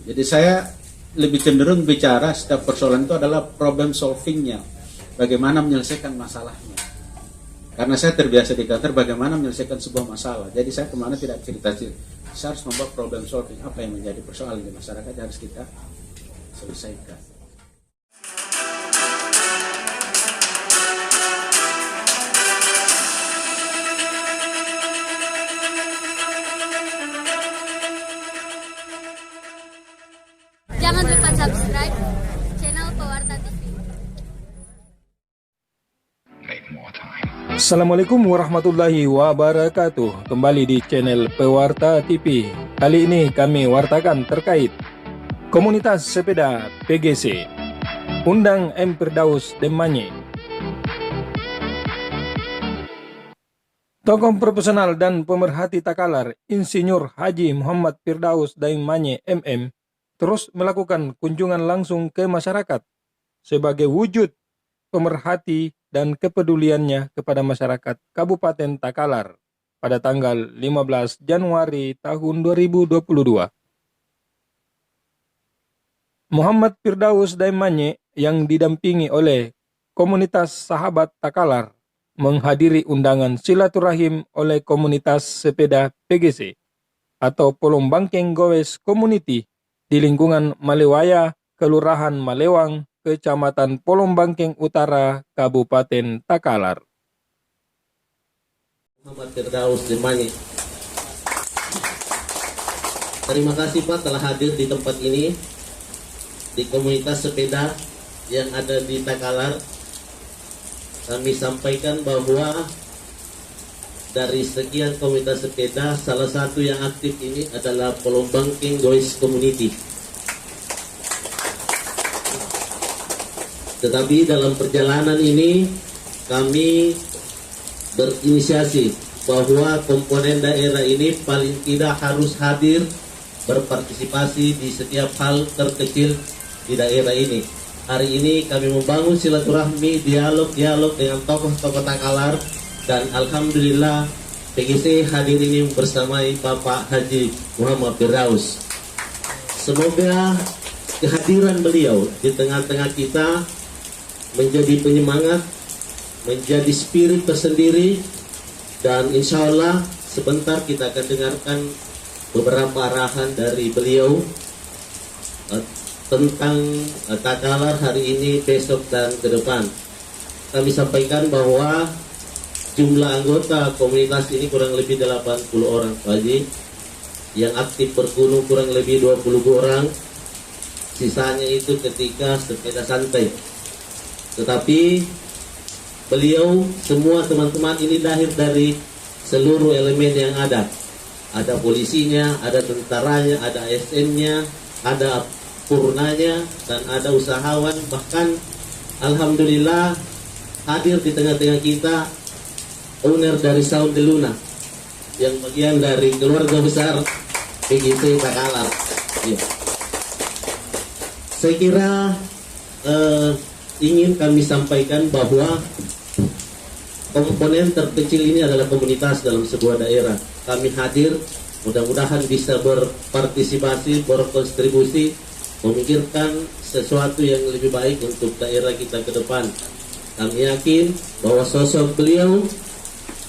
Jadi saya lebih cenderung bicara setiap persoalan itu adalah problem solvingnya, bagaimana menyelesaikan masalahnya. Karena saya terbiasa di kantor bagaimana menyelesaikan sebuah masalah. Jadi saya kemana tidak cerita-cerita. Saya harus membuat problem solving, apa yang menjadi persoalan di masyarakat yang harus kita selesaikan. Jangan lupa subscribe channel Pewarta TV. Assalamualaikum warahmatullahi wabarakatuh. Kembali di channel Pewarta TV. Kali ini kami wartakan terkait komunitas sepeda PGC undang M. Firdaus Demanye. Tokoh profesional dan pemerhati Takalar Insinyur Haji Muhammad Firdaus Demanye MM terus melakukan kunjungan langsung ke masyarakat sebagai wujud pemerhati dan kepeduliannya kepada masyarakat Kabupaten Takalar pada tanggal 15 Januari tahun 2022. Muhammad Firdaus Demanye yang didampingi oleh komunitas sahabat Takalar menghadiri undangan silaturahim oleh komunitas sepeda PGC atau Polong Bangkeng Gowes Community di lingkungan Malewaya, Kelurahan Malewang, Kecamatan Polong Bangkeng Utara, Kabupaten Takalar. Muhammad Firdaus Demanye. Terima kasih Pak telah hadir di tempat ini, di komunitas sepeda yang ada di Takalar. Kami sampaikan bahwa dari sekian komunitas sepeda, salah satu yang aktif ini adalah Polong Bangkeng Gowes Community. Tetapi dalam perjalanan ini kami berinisiasi bahwa komponen daerah ini paling tidak harus hadir berpartisipasi di setiap hal terkecil di daerah ini. Hari ini kami membangun silaturahmi, dialog dengan tokoh-tokoh Takalar, dan alhamdulillah PGC hadir ini bersamai Bapak Haji Muhammad Firdaus. Semoga kehadiran beliau di tengah-tengah kita menjadi penyemangat, menjadi spirit tersendiri, dan insya Allah sebentar kita akan dengarkan beberapa arahan dari beliau tentang Takalar hari ini, besok, dan ke depan. Kami sampaikan bahwa jumlah anggota komunitas ini kurang lebih 80 orang, Pak Haji. Yang aktif berkunjung kurang lebih 20 orang. Sisanya itu ketika sepeda santai. Tetapi beliau, semua teman-teman ini lahir dari seluruh elemen yang ada. Ada polisinya, ada tentaranya, ada ASN-nya, ada purnanya, dan ada usahawan. Bahkan alhamdulillah hadir di tengah-tengah kita owner dari Sound de Luna yang bagian dari keluarga besar PGC Takalar. Ya. Saya kira ingin kami sampaikan bahwa komponen terkecil ini adalah komunitas dalam sebuah daerah. Kami hadir, mudah-mudahan bisa berpartisipasi, berkontribusi, memikirkan sesuatu yang lebih baik untuk daerah kita ke depan. Kami yakin bahwa sosok beliau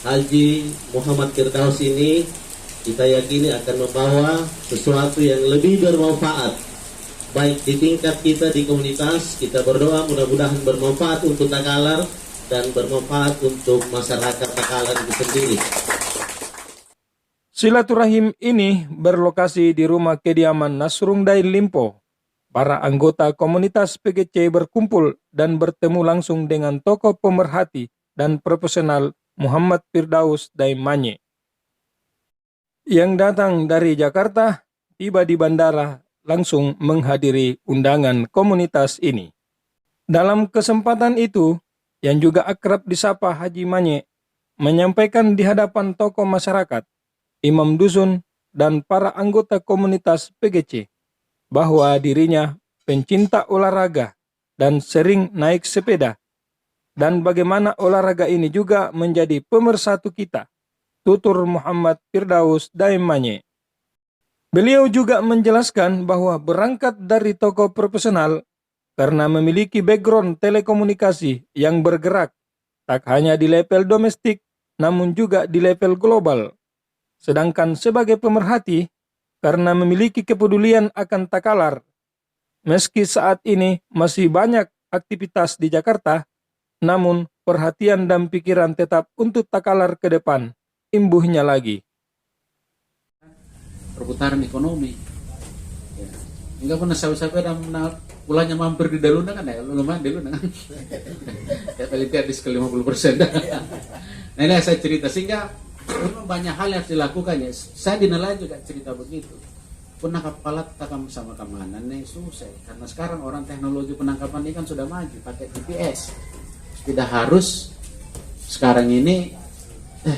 Haji Muhammad Firdaus ini kita yakini akan membawa sesuatu yang lebih bermanfaat, baik di tingkat kita di komunitas. Kita berdoa mudah-mudahan bermanfaat untuk Takalar dan bermanfaat untuk masyarakat Takalar itu sendiri. Silaturahim ini berlokasi di rumah kediaman Nasrung Dain Limpo. Para anggota komunitas PGC berkumpul dan bertemu langsung dengan tokoh pemerhati dan profesional Muhammad Firdaus Demanye yang datang dari Jakarta, tiba di bandara langsung menghadiri undangan komunitas ini. Dalam kesempatan itu, yang juga akrab disapa Haji Manye menyampaikan di hadapan tokoh masyarakat, imam dusun, dan para anggota komunitas PGC bahwa dirinya pencinta olahraga dan sering naik sepeda, dan bagaimana olahraga ini juga menjadi pemersatu kita, tutur Muhammad Firdaus Demanye. Beliau juga menjelaskan bahwa berangkat dari tokoh profesional karena memiliki background telekomunikasi yang bergerak tak hanya di level domestik namun juga di level global. Sedangkan sebagai pemerhati karena memiliki kepedulian akan Takalar. Meski saat ini masih banyak aktivitas di Jakarta, namun perhatian dan pikiran tetap untuk Takalar ke depan, imbuhnya lagi. Perputaran ekonomi. Ya. Enggak pernah sampai dan pulangnya mampir di Daluna kan ya, lumayan Daluna kan. Ya paling tidak di sekitar 50%. Nah ini saya cerita sehingga memang banyak hal yang harus dilakukan ya. Saya di nelayan juga cerita begitu. Penangkapan takam sama kamanan nih susah karena sekarang orang teknologi penangkapan ikan sudah maju pakai GPS. Tidak harus sekarang ini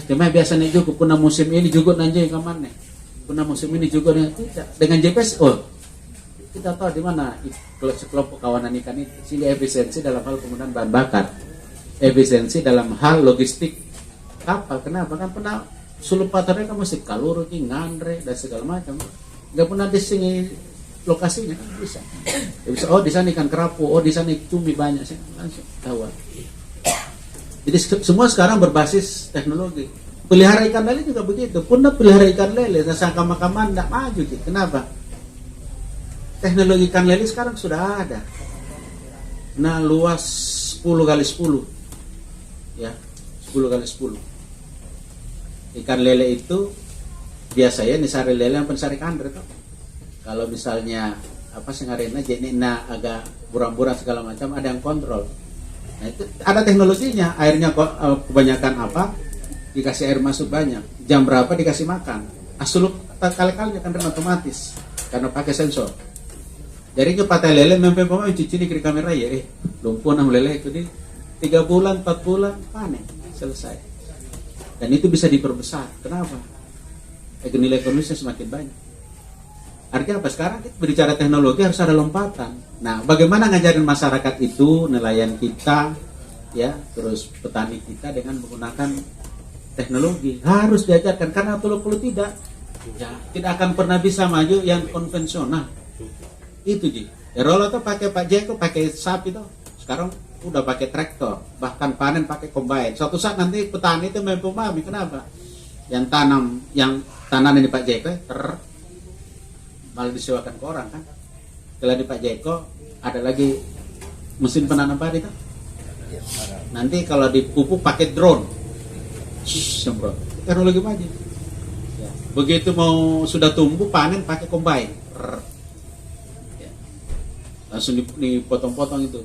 cuma biasa nih juga punah musim ini juga nanti kaman nih. Punah musim ini juga nih tidak dengan GPS kita tahu di mana sekelompok kawanan ikan itu sehingga efisiensi dalam hal penggunaan bahan bakar, efisiensi dalam hal logistik kapal. Kenapa kan pernah sulup patarnya kan mesti kaluru, ngandre dan segala macam. Nggak pernah di sini lokasinya kan bisa. Oh di sana ikan kerapu, oh di sana cumi banyak sih langsung tahu. Jadi semua sekarang berbasis teknologi. Pelihara ikan lele juga begitu. Pernah pelihara ikan lele, sangka makaman tidak maju gitu. Kenapa? Teknologi ikan lele sekarang sudah ada. Nah luas 10x10, ya 10x10. Ikan lele itu biasanya nih sari lele yang pensari kandre tuh. Kalau misalnya apa sih ngarena jadi agak buram-buram segala macam ada yang kontrol. Nah itu ada teknologinya. Airnya kebanyakan apa? Dikasih air masuk banyak. Jam berapa dikasih makan? Asuluk kali-kali kan otomatis karena pakai sensor. Jadi ke patai lele memang cuci di kiri kamera ya lumpuh nam lele itu di 3 bulan 4 bulan panen selesai. Dan itu bisa diperbesar. Kenapa? Nilai ekonomisnya semakin banyak. Artinya apa? Sekarang kita berbicara teknologi harus ada lompatan. Nah, bagaimana ngajarin masyarakat itu, nelayan kita, ya, terus petani kita dengan menggunakan teknologi harus diajarkan karena kalau tidak, ya tidak akan pernah bisa maju yang konvensional. Itu ji. Ya Rolo tuh pakai Pak Jeko pakai sapi tuh. Sekarang udah pakai traktor, bahkan panen pakai combine. Suatu saat nanti petani itu memahami kenapa? Yang tanam ini Pak Jeko malah disewakan ke orang kan. Setelah di Pak Jeko ada lagi mesin penanam padi tuh. Nanti kalau dipupuk pakai drone, semprot. Teknologi maju. Ya. Begitu mau sudah tumbuh panen pakai combine, ya. Langsung dipotong-potong itu.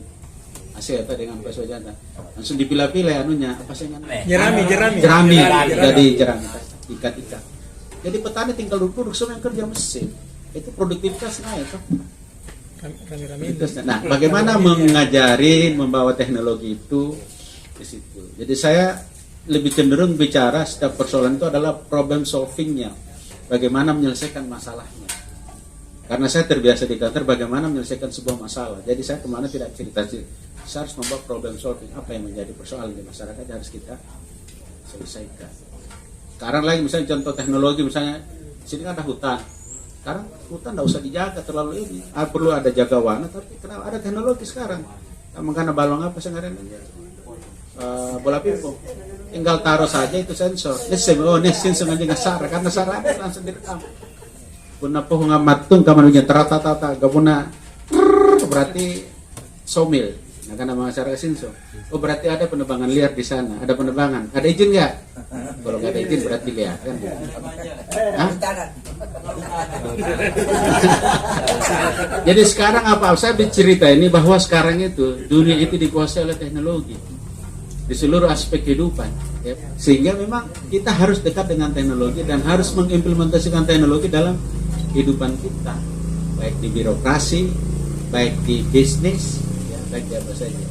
Hasil dengan bakso jantan. Langsung dipilah-pilah anunya apa sih namanya? Jerami. Jadi jerami ikat. Jadi petani tinggal duduk semua yang kerja mesin. Itu produktivitas naik kan? Nah, bagaimana mengajarin membawa teknologi itu di situ. Jadi saya lebih cenderung bicara setiap persoalan itu adalah problem solvingnya. Bagaimana menyelesaikan masalahnya. Karena saya terbiasa di kantor bagaimana menyelesaikan sebuah masalah. Jadi saya kemana tidak cerita. Saya harus membuat problem solving. Apa yang menjadi persoalan di masyarakat harus kita selesaikan. Sekarang lagi misalnya contoh teknologi, misalnya sini kan ada hutan. Sekarang hutan tidak usah dijaga terlalu ini. Perlu ada jagawana, tapi kenapa ada teknologi sekarang? Karena balong apa sih bola pingpong. Tinggal taruh saja itu sensor. Ini sensor aja nggak sarah karena sarah langsung direkam. Puna po ngamatung kamanunya terata-tata gabuna berarti somil. Nah karena masyarakat sensor. Oh berarti ada penerbangan liar di sana. Ada penerbangan. Ada izin nggak? Kalau nggak ada izin berarti liar kan? Jadi sekarang apa? Saya bercerita ini bahwa sekarang itu dunia itu dikuasai oleh teknologi di seluruh aspek kehidupan. Ya. Sehingga memang kita harus dekat dengan teknologi dan harus mengimplementasikan teknologi dalam kehidupan kita, baik di birokrasi, baik di bisnis, ya, baik di apa saja.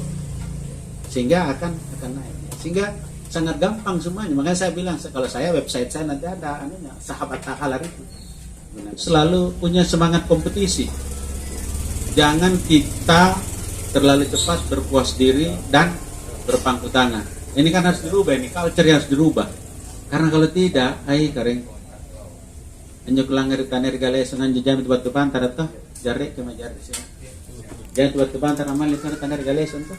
Sehingga akan naik. Sehingga sangat gampang semuanya. Makanya saya bilang kalau saya website saya nanti ada anunya, sahabat Takalar itu. Selalu punya semangat kompetisi. Jangan kita terlalu cepat berpuas diri dan berpangku tangan. Ini kan harus dirubah, ini culture yang harus dirubah. Karena kalau tidak, Anjuk langgar tanir galeson anju jam buat ke pantar tuh jarek ke majar sih. Jangan buat ke pantar amal itu tanir galeson tuh.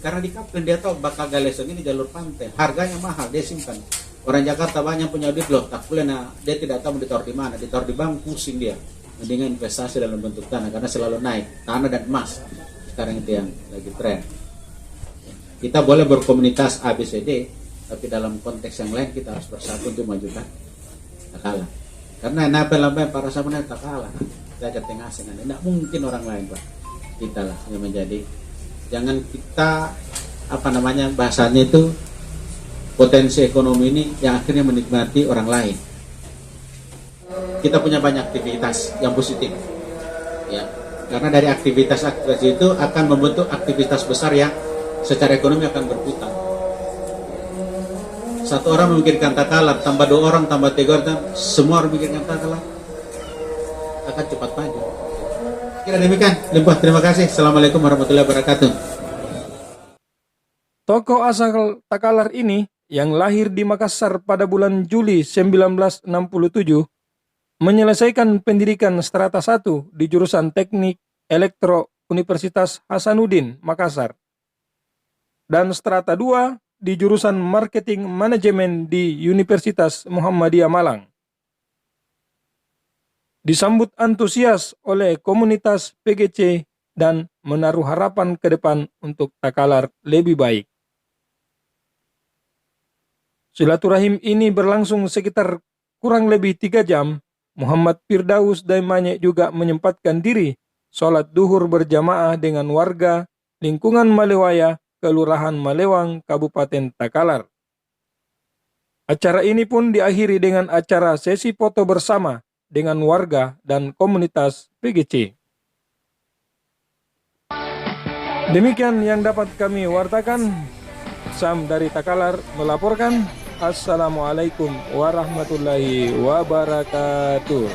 Karena di kapten dia tahu bakal galeson ini jalur pantai, harganya mahal dia simpan. Orang Jakarta banyak punya duit loh, tak boleh dia tidak tahu ditaruh di mana, ditaruh di bank pusing dia. Mendingan investasi dalam bentuk tanah karena selalu naik, tanah dan emas sekarang itu yang lagi tren. Kita boleh berkomunitas ABCD, tapi dalam konteks yang lain kita harus bersatu untuk majukan Takala. Karena napel-napel para sahabat Takala, kita tengah senang. Tidak mungkin orang lain Pak, kita lah yang menjadi. Jangan kita bahasanya itu potensi ekonomi ini yang akhirnya menikmati orang lain. Kita punya banyak aktivitas yang positif, ya. Karena dari aktivitas itu akan membentuk aktivitas besar yang secara ekonomi akan berputar. Satu orang memikirkan Takala, tambah 2 orang, tambah 3 orang, semua orang memikirkan Takala, akan cepat maju. Kira demikian, Limpah. Terima kasih. Assalamualaikum warahmatullahi wabarakatuh. Tokoh asal Takalar ini yang lahir di Makassar pada bulan Juli 1967 menyelesaikan pendidikan strata 1 di jurusan Teknik Elektro Universitas Hasanuddin, Makassar, dan strata 2 di jurusan Marketing Manajemen di Universitas Muhammadiyah Malang. Disambut antusias oleh komunitas PGC dan menaruh harapan ke depan untuk Takalar lebih baik. Silaturahim ini berlangsung sekitar kurang lebih 3 jam. Muhammad Firdaus Daimanye juga menyempatkan diri sholat duhur berjamaah dengan warga lingkungan Malewaya, Kelurahan Malewang, Kabupaten Takalar. Acara ini pun diakhiri dengan acara sesi foto bersama dengan warga dan komunitas PGC. Demikian yang dapat kami wartakan. Sam dari Takalar melaporkan. Assalamualaikum warahmatullahi wabarakatuh.